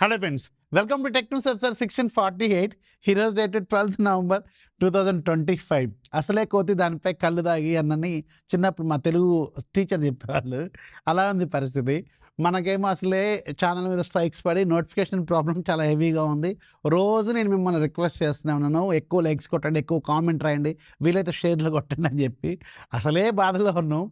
Hello friends, welcome to tech news episode 648. ఈరోజు dated 12th November 2025. అసలే కోతి దానిపై కళ్ళు దాగి అన్నని చిన్నప్పుడు మా తెలుగు టీచర్ చెప్పేవాళ్ళు. అలా ఉంది పరిస్థితి. మనకేమో అసలే ఛానల్ మీద స్ట్రైక్స్ పడి నోటిఫికేషన్ ప్రాబ్లం చాలా హెవీగా ఉంది. రోజు నేను మిమ్మల్ని రిక్వెస్ట్ చేస్తూనే ఉన్నాను, ఎక్కువ లైక్స్ కొట్టండి, ఎక్కువ కామెంట్ రాయండి, వీలైతే షేర్లు కొట్టండి అని చెప్పి. అసలే బాధలో ఉన్నాం,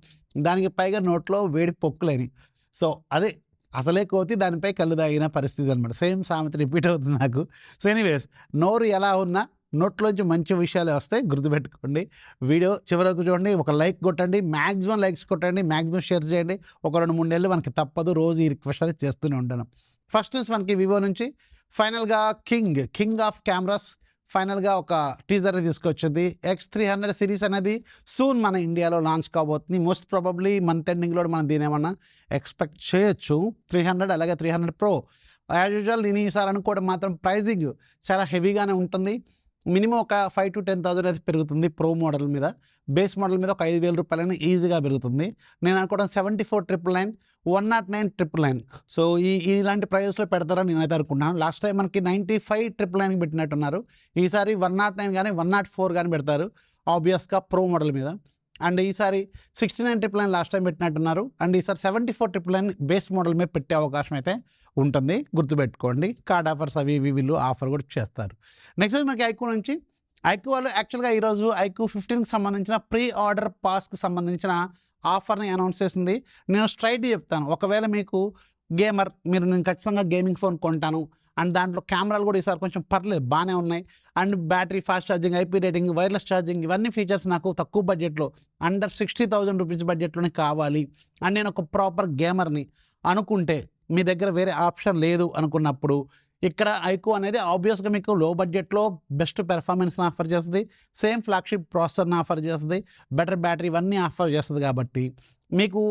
దానికి పైగా నోట్లో వేడి పొక్కులేని. సో అదే అసలే కోతి దానిపై కళ్ళు తాగిన పరిస్థితి అనమాట. సేమ్ సామెత రిపీట్ అవుతుంది నాకు. సో ఎనీవేస్, నోరు ఎలా ఉన్నా నోట్లోంచి మంచి విషయాలు వస్తాయి, గుర్తుపెట్టుకోండి. వీడియో చివరకు చూడండి, ఒక లైక్ కొట్టండి, మ్యాక్సిమం లైక్స్ కొట్టండి, మ్యాక్సిమం షేర్ చేయండి. ఒక 2-3 నెలలు మనకి తప్పదు, రోజు ఈ రిక్వెస్ట్ అనేది చేస్తూనే ఉంటాను. ఫస్ట్ న్యూస్ మనకి వివో నుంచి ఫైనల్గా కింగ్ ఆఫ్ కెమెరాస్ ఫైనల్గా ఒక టీజర్ తీసుకొచ్చింది. X300 సిరీస్ అనేది సూన్ మన ఇండియాలో లాంచ్ కాబోతుంది. మోస్ట్ ప్రాబబ్లీ మంత్ ఎండింగ్లో మనం దీని ఏమన్నా ఎక్స్పెక్ట్ చేయొచ్చు. 300 అలాగే 300 Pro యాజ్ యూజువల్. నేను ఈసారి అనుకోవడం మాత్రం ప్రైజింగ్ చాలా హెవీగానే ఉంటుంది. మినిమం ఒక 5,000 to 10,000 అయితే పెరుగుతుంది ప్రో మోడల్ మీద. బేస్ మోడల్ మీద ఒక 5,000 రూపాయలైనా ఈజీగా పెరుగుతుంది. నేను అనుకోవడం 74,999, 109,999. సో ఇలాంటి ప్రైజెస్లో పెడతారని నేనైతే అనుకున్నాను. లాస్ట్ టైం మనకి 95,999 పెట్టినట్టున్నారు. ఈసారి 109 కానీ 104 కానీ పెడతారు ఆబ్వియస్గా ప్రో మోడల్ మీద. అండ్ ఈసారి 69,999 లాస్ట్ టైం పెట్టినట్టున్నారు. అండ్ ఈసారి 74,999 బేస్ మోడల్ మీద పెట్టే అవకాశం అయితే ఉంటుంది, గుర్తుపెట్టుకోండి. కార్డ్ ఆఫర్స్ అవి ఇవి వీళ్ళు ఆఫర్ కూడా చేస్తారు. నెక్స్ట్ మనకి ఐక్యూ నుంచి. ఐక్యూ వాళ్ళు యాక్చువల్గా ఈరోజు ఐక్యూ 15కి సంబంధించిన ప్రీ ఆర్డర్ పాస్కి సంబంధించిన ఆఫర్ని అనౌన్స్ చేసింది. నేను స్ట్రైట్ చెప్తాను, ఒకవేళ మీకు గేమర్, నేను ఖచ్చితంగా గేమింగ్ ఫోన్ కొంటాను అండ్ దాంట్లో కెమెరాలు కూడా ఈసారి కొంచెం పర్లేదు, బాగానే ఉన్నాయి. And battery, fast charging, IP rating, wireless charging, ఇవన్నీ ఫీచర్స్ నాకు తక్కువ బడ్జెట్లో, అండర్ 60,000 రూపీస్ బడ్జెట్లోనే కావాలి అండ్ నేను ఒక ప్రాపర్ గేమర్ని అనుకుంటే, మీ దగ్గర వేరే ఆప్షన్ లేదు అనుకున్నప్పుడు, ఇక్కడ ఐక్యూ అనేది ఆబ్వియస్గా మీకు లో బడ్జెట్లో బెస్ట్ పెర్ఫార్మెన్స్ని ఆఫర్ చేస్తుంది, సేమ్ ఫ్లాగ్షిప్ ప్రాసెసర్ని ఆఫర్ చేస్తుంది, బెటర్ బ్యాటరీ, ఇవన్నీ ఆఫర్ చేస్తుంది. కాబట్టి మీకు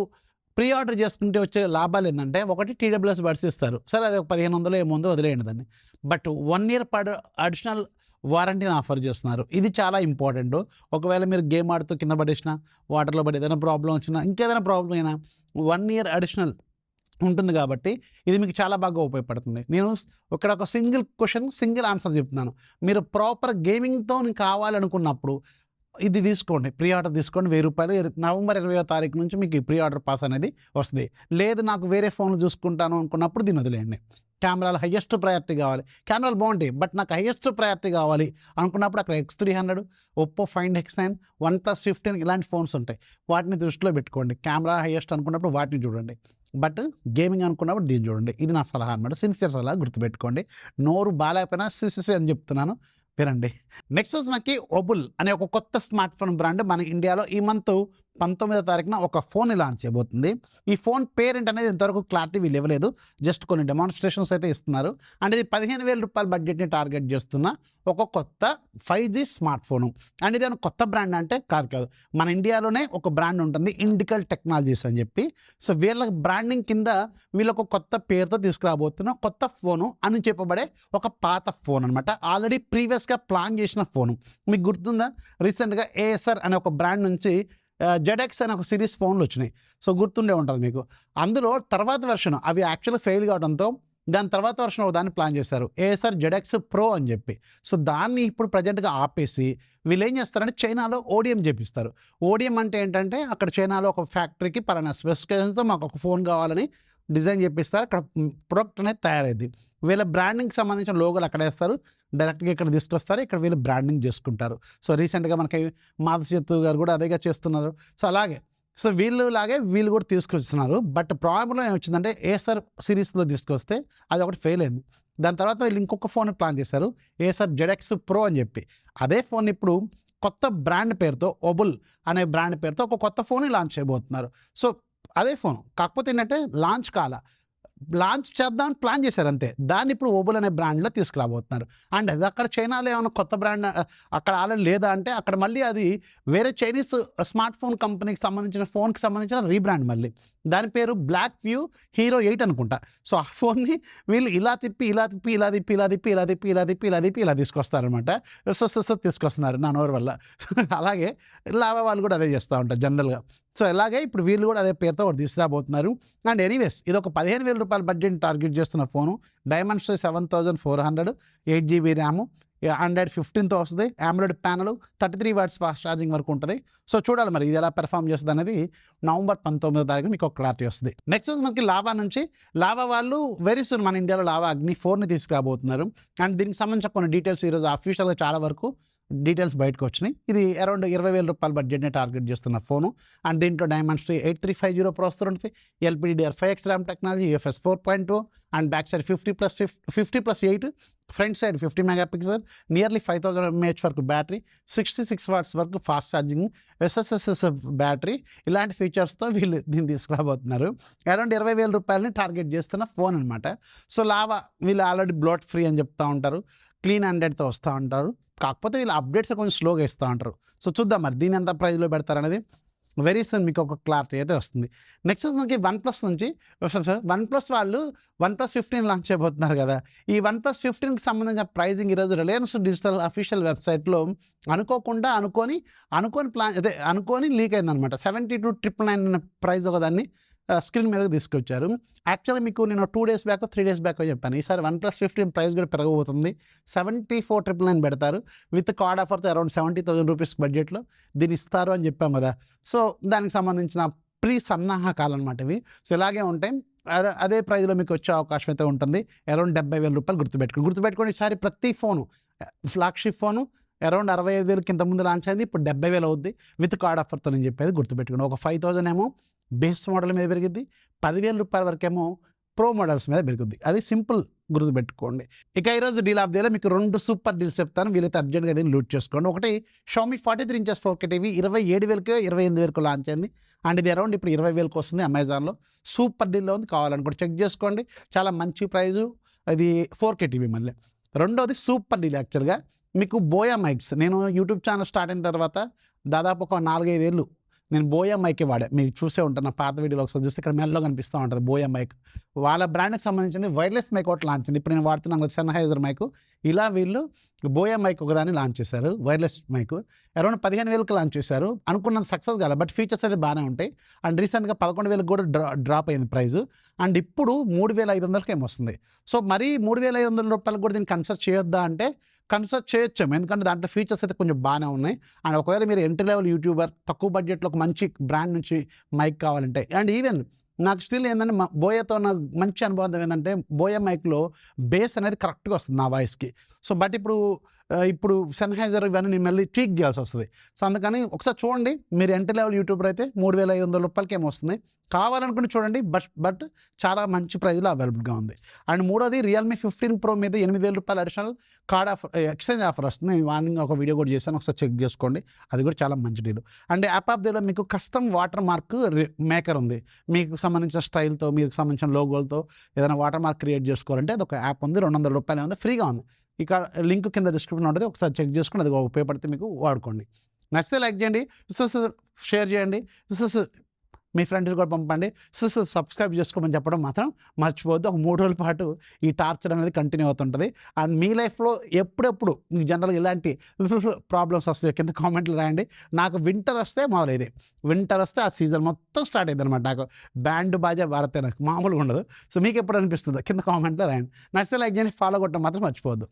ప్రీ ఆర్డర్ చేసుకుంటే వచ్చే లాభాలు ఏంటంటే, ఒకటి TWS బడ్స్ ఇస్తారు. సరే అది ఒక 1,500 ఏముందో వదిలేయండి దాన్ని. బట్ 1 year అడిషనల్ వారంటీని ఆఫర్ చేస్తున్నారు. ఇది చాలా ఇంపార్టెంట్. ఒకవేళ మీరు గేమ్ ఆడుతూ కింద పడేసినా, వాటర్లో పడి ఏదైనా ప్రాబ్లం వచ్చినా, ఇంకేదైనా ప్రాబ్లం అయినా 1 year అడిషనల్ ఉంటుంది. కాబట్టి ఇది మీకు చాలా బాగా ఉపయోగపడుతుంది. నేను ఇక్కడ ఒక సింగిల్ ఆన్సర్ చెప్తున్నాను. మీరు ప్రాపర్ గేమింగ్తో కావాలనుకున్నప్పుడు ఇది తీసుకోండి, ప్రీ ఆర్డర్ తీసుకోండి. 1,000 రూపాయలు. నవంబర్ 20వ తారీఖు నుంచి మీకు ఈ ప్రీ ఆర్డర్ పాస్ అనేది వస్తుంది. లేదు నాకు వేరే ఫోన్లు చూసుకుంటాను అనుకున్నప్పుడు దీన్ని వదిలేయండి. కెమెరాలు హయ్యెస్ట్ ప్రయారిటీ కావాలి, కెమెరాలు బాగుంటాయి బట్ నాకు హయ్యెస్ట్ ప్రయారిటీ కావాలి అనుకున్నప్పుడు అక్కడ X300, Oppo Find X9, OnePlus 15 ఇలాంటి ఫోన్స్ ఉంటాయి. వాటిని దృష్టిలో పెట్టుకోండి. కెమెరా హయ్యెస్ట్ అనుకున్నప్పుడు వాటిని చూడండి, బట్ గేమింగ్ అనుకున్నప్పుడు దీన్ని చూడండి. ఇది నా సలహా అనమాట, సిన్సియర్ సలహా, గుర్తుపెట్టుకోండి. నోరు బాగాలేకపోయినా సిసి అని చెప్తున్నాను, వినండి. నెక్స్ట్ మనకి ఒబుల్ అనే ఒక కొత్త స్మార్ట్ ఫోన్ బ్రాండ్ మన ఇండియాలో ఈ మంత్ 19వ తారీఖున ఒక ఫోన్ లాంచ్ చేయబోతుంది. ఈ ఫోన్ పేరెంట్ అనేది ఇంతవరకు క్లారిటీ వీళ్ళు ఇవ్వలేదు, జస్ట్ కొన్ని డెమాన్స్ట్రేషన్స్ అయితే ఇస్తున్నారు. అండ్ ఇది 15,000 రూపాయల బడ్జెట్ని టార్గెట్ చేస్తున్న ఒక కొత్త 5G స్మార్ట్ ఫోను. అండ్ ఇది కొత్త బ్రాండ్ అంటే కాదు, మన ఇండియాలోనే ఒక బ్రాండ్ ఉంటుంది, ఇండికల్ టెక్నాలజీస్ అని చెప్పి. సో వీళ్ళ బ్రాండింగ్ కింద వీళ్ళొక కొత్త పేరుతో తీసుకురాబోతున్న కొత్త ఫోను అని చెప్పబడే ఒక పాత ఫోన్ అనమాట. ఆల్రెడీ ప్రీవియస్గా ప్లాన్ చేసిన ఫోను మీకు గుర్తుందా? రీసెంట్గా ఏఎస్ఆర్ అనే ఒక బ్రాండ్ నుంచి ZX అనే ఒక సిరీస్ ఫోన్లు వచ్చినాయి. సో గుర్తుండే ఉంటుంది మీకు. అందులో తర్వాత వెర్షన్ అవి యాక్చువల్గా ఫెయిల్ కావడంతో దాని తర్వాత వెర్షన్ ఒక దాన్ని ప్లాన్ చేశారు, ఏఎస్ఆర్ ZX Pro అని చెప్పి. సో దాన్ని ఇప్పుడు ప్రజెంట్గా ఆపేసి వీళ్ళు ఏం చేస్తారంటే చైనాలో ODM చేపిస్తారు. ODM అంటే ఏంటంటే, అక్కడ చైనాలో ఒక ఫ్యాక్టరీకి పలానా స్పెసిఫికేషన్స్తో మాకు ఒక ఫోన్ కావాలని డిజైన్ చేపిస్తారు. అక్కడ ప్రొడక్ట్ అనేది తయారైంది. వీళ్ళ బ్రాండింగ్కి సంబంధించిన లోగోలు అక్కడ వేస్తారు, డైరెక్ట్గా ఇక్కడ తీసుకొస్తారు, ఇక్కడ వీళ్ళు బ్రాండింగ్ చేసుకుంటారు. సో రీసెంట్గా మనకి మాధవ్ గారు కూడా అదేగా చేస్తున్నారు. సో అలాగే వీళ్ళు కూడా తీసుకొస్తున్నారు. బట్ ప్రాబ్లం ఏమొచ్చిందంటే, ఏసర్ సిరీస్లో తీసుకొస్తే అది ఒకటి ఫెయిల్ అయింది. దాని తర్వాత వీళ్ళు ఇంకొక ఫోన్ ప్లాన్ చేశారు, ఏసర్ ZX Pro అని చెప్పి. అదే ఫోన్ ఇప్పుడు కొత్త బ్రాండ్ పేరుతో, ఒబుల్ అనే బ్రాండ్ పేరుతో ఒక కొత్త ఫోన్ లాంచ్ చేయబోతున్నారు. సో అదే ఫోన్, కాకపోతే ఏంటంటే లాంచ్ చేద్దామని ప్లాన్ చేశారు అంతే. దాన్ని ఇప్పుడు ఒబుల్ అనే బ్రాండ్లో తీసుకురాబోతున్నారు. అండ్ అది అక్కడ చైనాలో ఏమైనా కొత్త బ్రాండ్ అక్కడ ఆల్రెడీ లేదా అంటే, అక్కడ మళ్ళీ అది వేరే చైనీస్ స్మార్ట్ ఫోన్ కంపెనీకి సంబంధించిన ఫోన్కి సంబంధించిన రీబ్రాండ్ మళ్ళీ. దాని పేరు బ్లాక్ వ్యూ హీరో 8 అనుకుంటా. సో, ఆ ఫోన్‌ని వీళ్ళు ఇలా తిప్పి, ఇలా తిప్పి, ఇలా తిప్పి, ఇలా తిప్పి, ఇలా తిప్పి, ఇలా తిప్పి, ఇలా తిప్పి, ఇలా తీసుకొస్తారనమాట. తీసుకొస్తున్నారు నా నోరు వల్ల. అలాగే లావా వాళ్ళు కూడా అదే చేస్తా ఉంటారు జనరల్‌గా. సో, ఇలాగే ఇప్పుడు వీళ్ళు కూడా అదే పేరుతో ఒకటి తీసుకురాబోతున్నారు. అండ్ ఎనీవేస్ ఇదొక రూ. 15,000 బడ్జెట్‌ని టార్గెట్ చేస్తున్న phone. Dimensity 7400, 8 GB RAM, Android 15తో వస్తది. AMOLED panel, 33 watts fast charging వరకు ఉంటది. సో, చూడాలి మరి ఇది ఎలా పెర్ఫార్మ్ చేస్తదనేది నవంబర్ 19వ తారీఖున మీకు ఒక క్లారిటీ వస్తది. నెక్స్ట్ మనకి లావా నుంచి, లావా వాళ్ళు వెరీ సూన్ మన ఇండియాలో లావా అగ్ని 4ని తీసుకురాబోతున్నారు. అండ్ దీనికి సంబంధించిన కొన్ని డీటెయిల్స్ ఈరోజు అఫీషియల్‌గా చాలా వరకు డీటెయిల్స్ బయటకు వచ్చినాయి. ఇది అరౌండ్ రూ. 20,000 బడ్జెట్‌ని టార్గెట్ చేస్తున్న ఫోను. అండ్ దీంట్లో డైమెన్సిటీ 8350 ప్రాసెసర్ ఉంటుంది. LPDDR5X RAM technology, UFS 4.2 and back side 50+8, front side 50 mega pixel, nearly 5000 mAh వరకు బ్యాటరీ, 66 వాట్స్ వరకు ఫాస్ట్ ఛార్జింగ్, SSSS బ్యాటరీ, ఇలాంటి ఫీచర్స్తో వీళ్ళు దీన్ని తీసుకురాబోతున్నారు. అరౌండ్ రూ. 20,000 టార్గెట్ చేస్తున్న ఫోన్ అనమాట. సో, లావా వీళ్ళు ఆల్రెడీ బ్లోట్ ఫ్రీ అని చెప్తా ఉంటారు. క్లీన్ ఆండ్రాయిడ్‌తో వస్తూ ఉంటారు. కాకపోతే వీళ్ళు అప్డేట్స్ కొంచెం స్లోగా ఇస్తూ ఉంటారు. సో, చూద్దాం మరి దీన్ని ఎంత ప్రైస్‌లో పెడతారనేది వెరీ సూన్ మీకు ఒక క్లారిటీ అయితే వస్తుంది. నెక్స్ట్ మనకి వన్‌ప్లస్ నుంచి, వన్‌ప్లస్ వాళ్ళు వన్‌ప్లస్ 15 లాంచ్ చేయబోతున్నారు కదా! ఈ వన్‌ప్లస్ 15కి సంబంధించిన ప్రైజింగ్ ఈరోజు రిలయన్స్ డిజిటల్ అఫీషియల్ వెబ్‌సైట్‌లో అనుకోకుండా అనుకోని లీక్ అయిందనమాట. 72,999 అనే ప్రైస్ ఒకదాన్ని స్క్రీన్ మీదకి తీసుకొచ్చారు. యాక్చువల్‌గా మీకు నేను 2 డేస్ బ్యాకో, 3 డేస్ బ్యాకో చెప్పాను. ఈసారి వన్‌ప్లస్ 15 ప్రైస్ కూడా పెరగబోతుంది. 74,999 పెడతారు. విత్ కార్డ్ ఆఫర్‌తో అరౌండ్ రూ. 70,000 బడ్జెట్‌లో దీన్ని ఇస్తారు అని చెప్పాం కదా! సో, దానికి సంబంధించిన సన్నాహకాలు అనమాట ఇవి. సో, ఇలాగే ఉంటాయి. అదే ప్రైస్‌లో మీకు వచ్చే అవకాశం అయితే ఉంటుంది. అరౌండ్ రూ. 70,000 గుర్తుపెట్టుకోండి. ఈసారి ప్రతి ఫోను ఫ్లాగ్‌షిప్ ఫోను అరౌండ్ 65,000కి ఇంతకుముందు లాంచ్ అయింది. ఇప్పుడు 70,000 అవుద్ది విత్ కార్డ్ ఆఫర్‌తో నేను చెప్పేది గుర్తుపెట్టుకోండి. ఒక 5,000 ఏమో బేస్ మోడల్ మీద పెరిగిద్ది. రూ. 10,000 వరకేమో ప్రో మోడల్స్ మీద పెరుగుద్ది. అది సింపుల్ గుర్తుపెట్టుకోండి. ఇక ఈరోజు డీల్ ఆఫ్ ది డేలో మీకు 2 సూపర్ డీల్స్ చెప్తాను. వీలైతే అర్జెంట్‌గా దీన్ని లూట్ చేసుకోండి. ఒకటి షామీ 43 ఇంచెస్ 4K టీవీ 27,000కో, 28,000కో లాంచ్ అయింది. అండ్ ఇది అరౌండ్ ఇప్పుడు 20,000కి వస్తుంది అమెజాన్‌లో. సూపర్ డీల్‌లో ఉంది. కావాలనుకుంటే చెక్ చేసుకోండి. చాలా మంచి ప్రైజు. అది 4K టీవీ మళ్ళీ. రెండోది సూపర్ డీల్ యాక్చువల్‌గా మీకు బోయా మైక్స్. నేను యూట్యూబ్ ఛానల్ స్టార్ట్ అయిన తర్వాత దాదాపు ఒక 4, 5 ఏళ్ళు నేను బోయా మైకే వాడా. మీరు చూసే ఉంటారు. నా పాత వీడియోలో ఒకసారి చూస్తే ఇక్కడ మెల్లో కనిపిస్తూ ఉంటుంది బోయా మైక్. వాళ్ళ బ్రాండ్‌కి సంబంధించింది వైర్లెస్ మైక్ ఒకటి లాంచ్ అయింది. ఇప్పుడు నేను వాడుతున్నాను కదా సెన్హైజర్ మైకు. ఇలా వీళ్ళు బోయా మైక్ ఒకదాన్ని లాంచ్ చేశారు. Wireless mic. అరౌండ్ 15,000కి లాంచ్ చేశారు. అనుకున్నంత సక్సెస్ కాలే. బట్ ఫీచర్స్ అయితే బాగానే ఉంటాయి. అండ్ రీసెంట్‌గా 11,000కి కూడా డ్రాప్ అయింది ప్రైస్. అండ్ ఇప్పుడు 3,500కి ఏమో వస్తుంది. సో, మరీ రూ. 3,500 కూడా దీన్ని కన్సిడర్ చేయొద్దా అంటే కన్సిడర్ చేయొచ్చేమో. ఎందుకంటే దాంట్లో ఫీచర్స్ అయితే కొంచెం బాగానే ఉన్నాయి. అండ్ ఒకవేళ మీరు ఎంట్రీ లెవెల్ యూట్యూబర్, తక్కువ బడ్జెట్‌లో ఒక మంచి బ్రాండ్ నుంచి మైక్ కావాలంటే, అండ్ ఈవెన్ నాకు స్టిల్ ఏందంటే బోయాతో నాకు మంచి అనుబంధం ఏందంటే బోయా మైక్‌లో బేస్ అనేది కరెక్ట్‌గా వస్తుంది నా వాయిస్‌కి. సో, బట్ ఇప్పుడు సెన్హైజర్ ఇవన్నీ నేను మళ్ళీ ట్వీక్ చేయాల్సి వస్తది. సో, అందుకని ఒకసారి చూడండి. మీరు ఎంట్రీ లెవెల్ యూట్యూబర్ అయితే రూ. 3,500 ఏమో వస్తుంది. కావాలనుకుని చూడండి. బట్ చాలా మంచి ప్రైస్‌లో అవైలబుల్‌గా ఉంది. అండ్ మూడోది రియల్‌మీ 15 ప్రో మీద రూ. 8,000 additional card offer, exchange offer వస్తుంది. నేను మార్నింగ్ ఒక వీడియో కూడా చేశాను. ఒకసారి చెక్ చేసుకోండి. అది కూడా చాలా మంచి డీల్. అండ్ యాప్ ఆఫ్ దిలో మీకు కస్టమ్ వాటర్ మార్క్ మేకర్ ఉంది. మీకు సంబంధించిన స్టైల్‌తో, మీకు సంబంధించిన లోగోలతో ఏదైనా వాటర్ మార్క్ క్రియేట్ చేసుకోవాలంటే అదొక యాప్ ఉంది. రూ. 200 ఉంది. ఫ్రీగా ఉంది. ఇక లింక్ కింద డిస్క్రిప్షన్‌లో ఉంటుంది. ఒకసారి చెక్ చేసుకొని అది ఉపయోగపడితే మీకు వాడుకోండి. నచ్చితే లైక్ చేయండి. షేర్ చేయండి. మీ ఫ్రెండ్స్ కూడా పంపండి. సబ్స్క్రైబ్ చేసుకోమని చెప్పడం మాత్రం మర్చిపోవద్దు. ఒక 3 రోజుల పాటు ఈ టార్చర్ అనేది కంటిన్యూ అవుతుంటుంది. అండ్ మీ లైఫ్‌లో ఎప్పుడెప్పుడు మీకు జనరల్‌గా ఇలాంటి ప్రాబ్లమ్స్ వస్తాయో కింద కామెంట్లు రాయండి. నాకు వింటర్ వస్తే మొదలైంది. వింటర్ వస్తే ఆ సీజన్ మొత్తం స్టార్ట్ అయిద్దనమాట. నాకు బ్యాండ్ బాజా భారతే నాకు మామూలుగా ఉండదు. సో, మీకు ఎప్పుడు అనిపిస్తుందో కింద కామెంట్‌లో రాయండి. నచ్చితే లైక్ చేయండి. ఫాలో కొట్టడం మాత్రం మర్చిపోవద్దు.